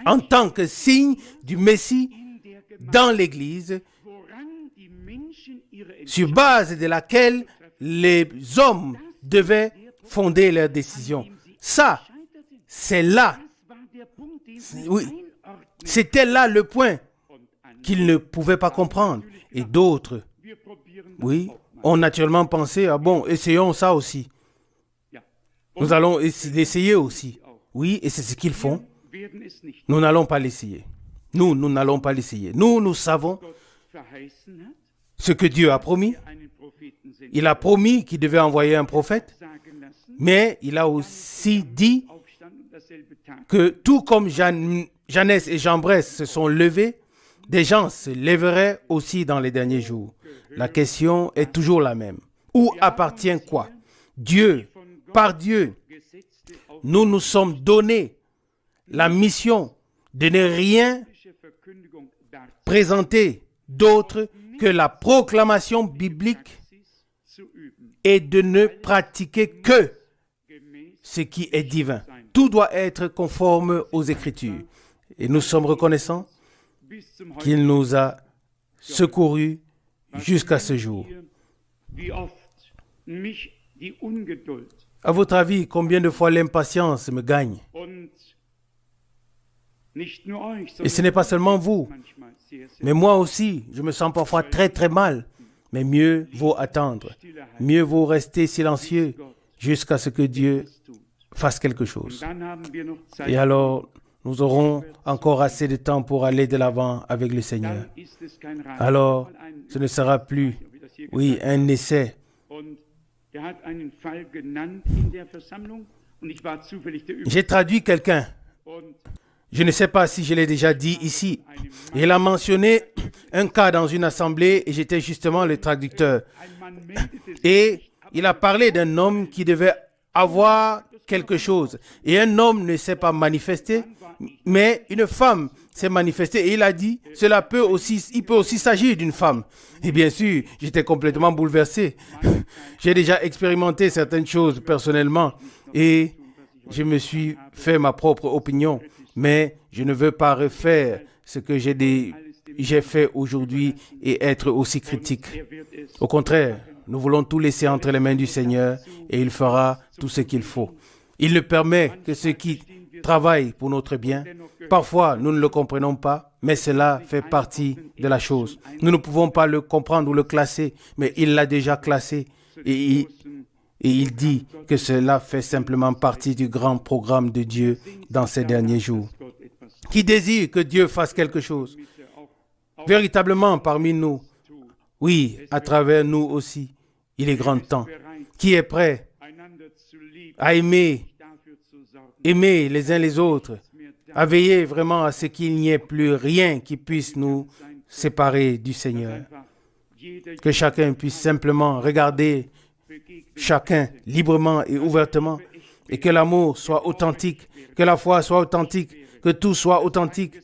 [SPEAKER 2] en tant que signe du Messie dans l'Église, sur base de laquelle les hommes devaient fonder leurs décisions. Ça, c'est là, oui, c'était là le point qu'ils ne pouvaient pas comprendre. Et d'autres, oui, ont naturellement pensé, ah bon, essayons ça aussi. Nous allons l'essayer aussi. Oui, et c'est ce qu'ils font. Nous n'allons pas l'essayer. Nous n'allons pas l'essayer. Nous savons ce que Dieu a promis. Il a promis qu'il devait envoyer un prophète, mais il a aussi dit que tout comme Jeannès et Jambres se sont levés, des gens se lèveraient aussi dans les derniers jours. La question est toujours la même. Où appartient quoi? Dieu, par Dieu, nous nous sommes donné la mission de ne rien présenter d'autre que la proclamation biblique et de ne pratiquer que ce qui est divin. Tout doit être conforme aux Écritures. Et nous sommes reconnaissants qu'il nous a secourus jusqu'à ce jour. À votre avis, combien de fois l'impatience me gagne? Et ce n'est pas seulement vous, mais moi aussi, je me sens parfois très très mal. Mais mieux vaut attendre, mieux vaut rester silencieux jusqu'à ce que Dieu fasse quelque chose. Et alors, nous aurons encore assez de temps pour aller de l'avant avec le Seigneur. Alors, ce ne sera plus, oui, un essai. J'ai traduit quelqu'un. Je ne sais pas si je l'ai déjà dit ici. Il a mentionné un cas dans une assemblée et j'étais justement le traducteur. Et il a parlé d'un homme qui devait avoir quelque chose. Et un homme ne s'est pas manifesté, mais une femme s'est manifestée. Et il a dit, il peut aussi s'agir d'une femme. Et bien sûr, j'étais complètement bouleversé. J'ai déjà expérimenté certaines choses personnellement et je me suis fait ma propre opinion. Mais je ne veux pas refaire ce que j'ai fait aujourd'hui et être aussi critique. Au contraire, nous voulons tout laisser entre les mains du Seigneur et il fera tout ce qu'il faut. Il ne permet que ceux qui travaillent pour notre bien. Parfois, nous ne le comprenons pas, mais cela fait partie de la chose. Nous ne pouvons pas le comprendre ou le classer, mais il l'a déjà classé et il dit que cela fait simplement partie du grand programme de Dieu dans ces derniers jours. Qui désire que Dieu fasse quelque chose véritablement parmi nous, oui, à travers nous aussi, il est grand temps. Qui est prêt à aimer les uns les autres, à veiller vraiment à ce qu'il n'y ait plus rien qui puisse nous séparer du Seigneur. Que chacun puisse simplement regarder chacun librement et ouvertement et que l'amour soit authentique, que la foi soit authentique, que tout soit authentique,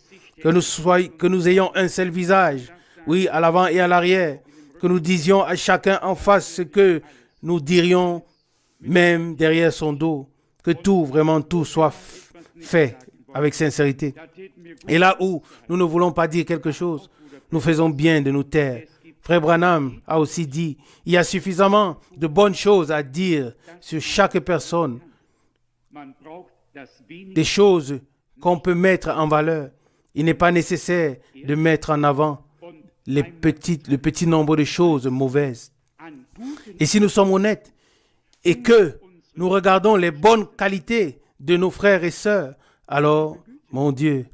[SPEAKER 2] que nous ayons un seul visage, oui, à l'avant et à l'arrière, que nous disions à chacun en face ce que nous dirions même derrière son dos, que tout, vraiment tout soit fait avec sincérité. Et là où nous ne voulons pas dire quelque chose, nous faisons bien de nous taire. Frère Branham a aussi dit, il y a suffisamment de bonnes choses à dire sur chaque personne, des choses qu'on peut mettre en valeur. Il n'est pas nécessaire de mettre en avant le petit nombre de choses mauvaises. Et si nous sommes honnêtes et que nous regardons les bonnes qualités de nos frères et sœurs, alors, mon Dieu,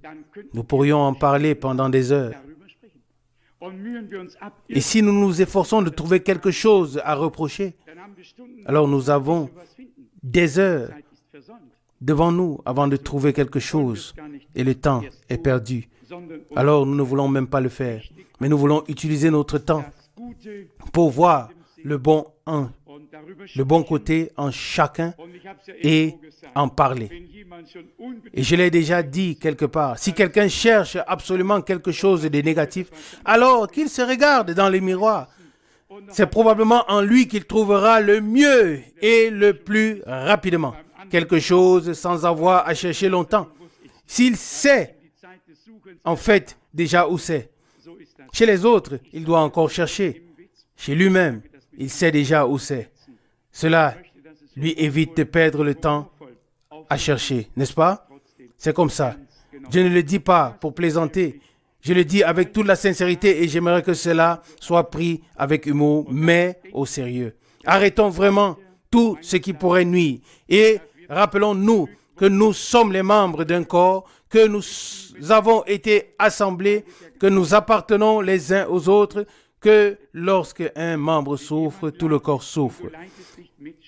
[SPEAKER 2] nous pourrions en parler pendant des heures. Et si nous nous efforçons de trouver quelque chose à reprocher, alors nous avons des heures devant nous avant de trouver quelque chose et le temps est perdu. alors nous ne voulons même pas le faire. Mais nous voulons utiliser notre temps pour voir le bon côté en chacun et en parler. Et je l'ai déjà dit quelque part, si quelqu'un cherche absolument quelque chose de négatif, alors qu'il se regarde dans le miroir. C'est probablement en lui qu'il trouvera le mieux et le plus rapidement. Quelque chose sans avoir à chercher longtemps. S'il sait, en fait, déjà où c'est. Chez les autres, il doit encore chercher. Chez lui-même, il sait déjà où c'est. Cela lui évite de perdre le temps à chercher, n'est-ce pas? C'est comme ça. Je ne le dis pas pour plaisanter. Je le dis avec toute la sincérité et j'aimerais que cela soit pris avec humour, mais au sérieux. Arrêtons vraiment tout ce qui pourrait nuire et rappelons-nous que nous sommes les membres d'un corps, que nous avons été assemblés, que nous appartenons les uns aux autres, que lorsque un membre souffre, tout le corps souffre.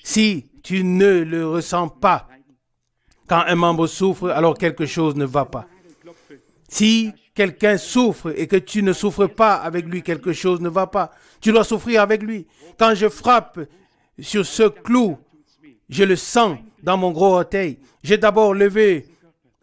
[SPEAKER 2] Si tu ne le ressens pas, quand un membre souffre, alors quelque chose ne va pas. Si quelqu'un souffre et que tu ne souffres pas avec lui, quelque chose ne va pas. Tu dois souffrir avec lui. Quand je frappe sur ce clou, je le sens dans mon gros orteil. J'ai d'abord levé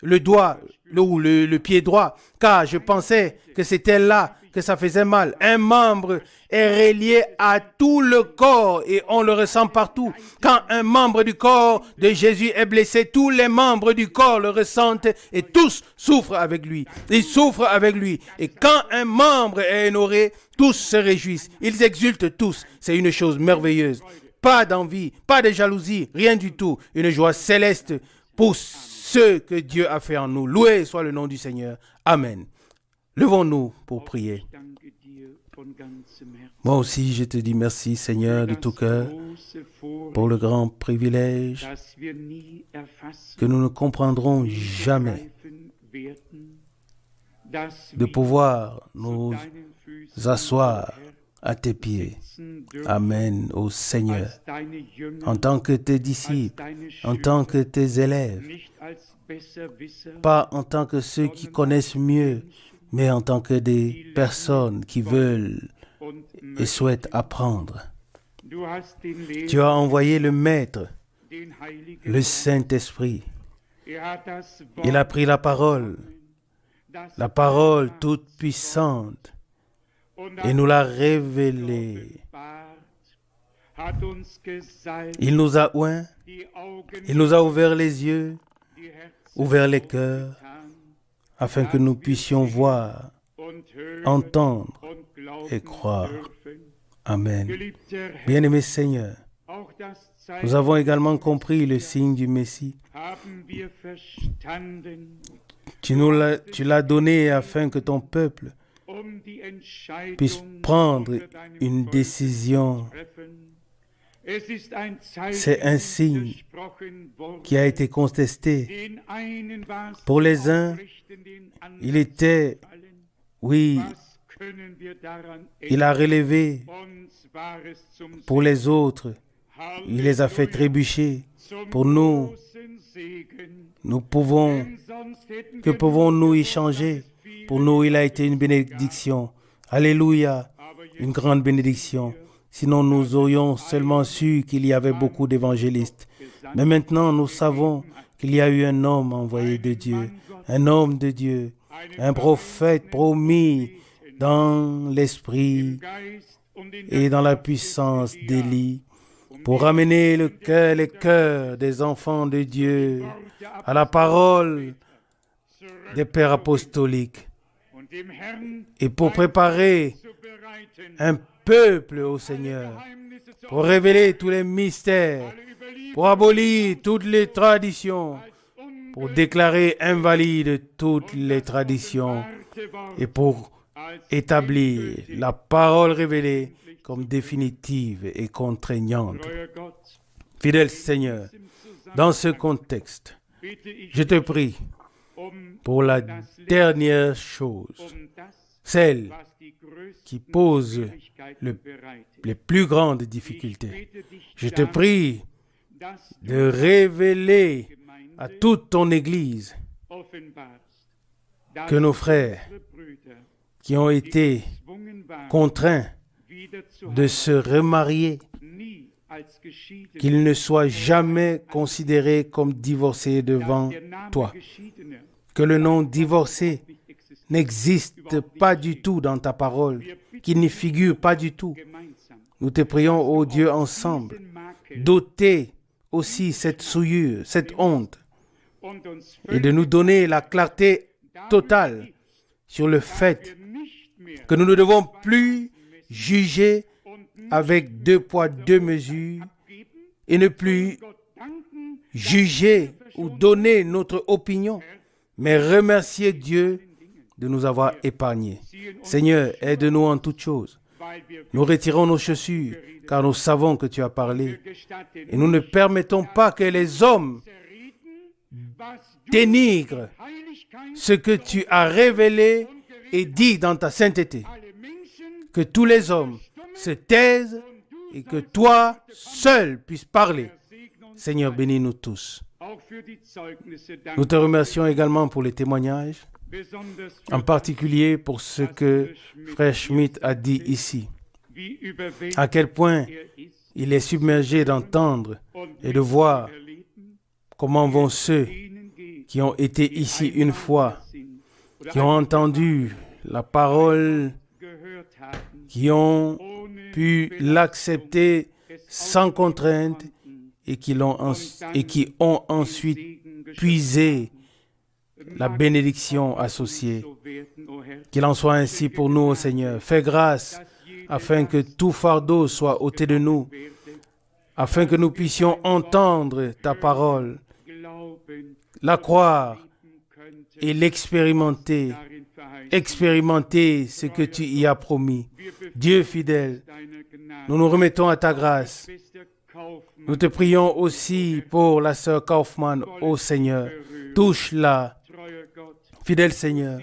[SPEAKER 2] le doigt ou le pied droit, car je pensais que c'était là que ça faisait mal. Un membre est relié à tout le corps et on le ressent partout. Quand un membre du corps de Jésus est blessé, tous les membres du corps le ressentent et tous souffrent avec lui. Ils souffrent avec lui. Et quand un membre est honoré, tous se réjouissent. Ils exultent tous. C'est une chose merveilleuse. Pas d'envie, pas de jalousie, rien du tout. Une joie céleste pour ce que Dieu a fait en nous. Loué soit le nom du Seigneur. Amen. Levons-nous pour prier. Moi aussi, je te dis merci, Seigneur, de tout cœur, pour le grand privilège que nous ne comprendrons jamais de pouvoir nous asseoir à tes pieds. Amen, ô Seigneur, en tant que tes disciples, en tant que tes élèves, pas en tant que ceux qui connaissent mieux, mais en tant que des personnes qui veulent et souhaitent apprendre. Tu as envoyé le Maître, le Saint-Esprit. Il a pris la parole toute puissante, et nous l'a révélée. Il nous a oints, il nous a ouvert les yeux, ouvert les cœurs, afin que nous puissions voir, entendre et croire. Amen. Bien-aimé Seigneur, nous avons également compris le signe du Messie. Tu l'as donné afin que ton peuple puisse prendre une décision. C'est un signe qui a été contesté. Pour les uns, il était, oui, il a relevé. Pour les autres, il les a fait trébucher. Pour nous, que pouvons-nous y changer? Pour nous, il a été une bénédiction. Alléluia, une grande bénédiction. Sinon, nous aurions seulement su qu'il y avait beaucoup d'évangélistes. Mais maintenant, nous savons qu'il y a eu un homme envoyé de Dieu, un homme de Dieu, un prophète promis dans l'esprit et dans la puissance d'Élie pour ramener les cœurs des enfants de Dieu à la parole des pères apostoliques et pour préparer un peuple au Seigneur, pour révéler tous les mystères, pour abolir toutes les traditions, pour déclarer invalides toutes les traditions et pour établir la parole révélée comme définitive et contraignante. Fidèle Seigneur, dans ce contexte, je te prie pour la dernière chose, celle qui pose les plus grandes difficultés. Je te prie de révéler à toute ton Église que nos frères qui ont été contraints de se remarier, qu'ils ne soient jamais considérés comme divorcés devant toi. Que le nom divorcé n'existe pas du tout dans ta parole, qu'il n'y figure pas du tout. Nous te prions, ô Dieu, ensemble, d'ôter aussi cette souillure, cette honte, et de nous donner la clarté totale sur le fait que nous ne devons plus juger avec 2 poids, 2 mesures et ne plus juger ou donner notre opinion, mais remercier Dieu de nous avoir épargnés. Seigneur, aide-nous en toutes choses. Nous retirons nos chaussures car nous savons que tu as parlé et nous ne permettons pas que les hommes dénigrent ce que tu as révélé et dit dans ta sainteté. Que tous les hommes se taisent et que toi seul puisses parler. Seigneur, bénis-nous tous. Nous te remercions également pour les témoignages, en particulier pour ce que Frère Schmidt a dit ici. À quel point il est submergé d'entendre et de voir comment vont ceux qui ont été ici une fois, qui ont entendu la parole, qui ont pu l'accepter sans contrainte et qui ont ensuite puisé la bénédiction associée. Qu'il en soit ainsi pour nous, ô Seigneur. Fais grâce afin que tout fardeau soit ôté de nous, afin que nous puissions entendre ta parole, la croire et l'expérimenter, expérimenter ce que tu y as promis. Dieu fidèle, nous nous remettons à ta grâce. Nous te prions aussi pour la sœur Kaufmann, ô Seigneur. Touche-la, fidèle Seigneur.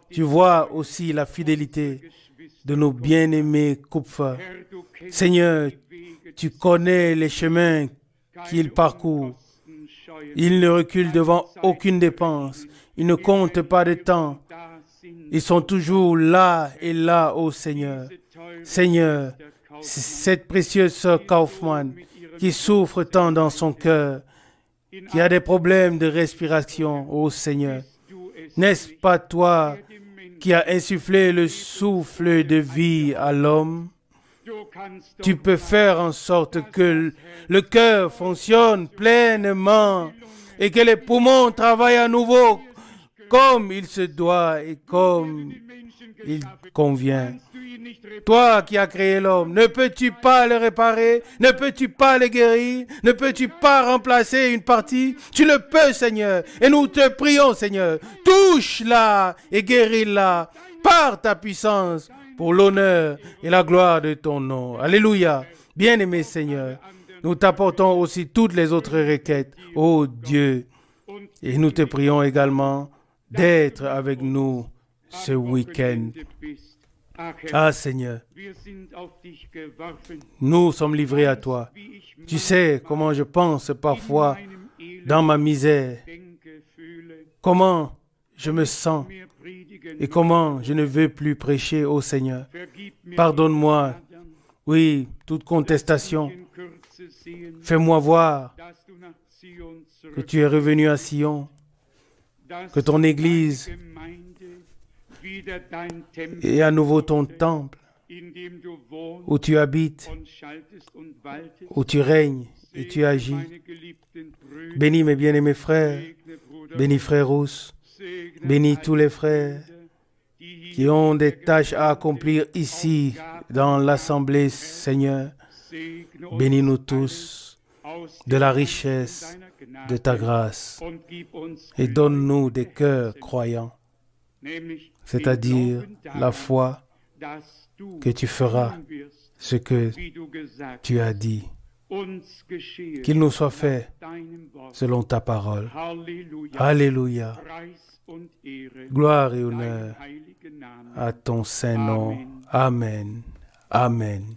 [SPEAKER 2] Tu vois aussi la fidélité de nos bien-aimés Kupfer. Seigneur, tu connais les chemins qu'ils parcourent. Ils ne reculent devant aucune dépense. Ils ne comptent pas de temps. Ils sont toujours là et là, ô Seigneur. Seigneur, cette précieuse sœur Kaufmann qui souffre tant dans son cœur, qui a des problèmes de respiration, ô Seigneur. N'est-ce pas toi qui as insufflé le souffle de vie à l'homme? Tu peux faire en sorte que le cœur fonctionne pleinement et que les poumons travaillent à nouveau comme il se doit et comme il convient. Toi qui as créé l'homme, ne peux-tu pas le réparer? Ne peux-tu pas le guérir? Ne peux-tu pas remplacer une partie? Tu le peux, Seigneur. Et nous te prions, Seigneur. Touche-la et guéris-la par ta puissance pour l'honneur et la gloire de ton nom. Alléluia. Bien-aimé Seigneur, nous t'apportons aussi toutes les autres requêtes, ô Dieu. Et nous te prions également d'être avec nous ce week-end. Ah Seigneur, nous sommes livrés à toi. Tu sais comment je pense parfois dans ma misère, comment je me sens et comment je ne veux plus prêcher au Seigneur. Pardonne-moi, oui, toute contestation. Fais-moi voir que tu es revenu à Sion, que ton Église est à nouveau ton temple, où tu habites, où tu règnes et tu agis. Bénis mes bien-aimés frères, bénis Frère Rousse, bénis tous les frères qui ont des tâches à accomplir ici dans l'Assemblée, Seigneur. Bénis-nous tous de la richesse de ta grâce et donne-nous des cœurs croyants, c'est-à-dire la foi que tu feras ce que tu as dit. Qu'il nous soit fait selon ta parole. Alléluia. Gloire et honneur à ton saint nom. Amen. Amen.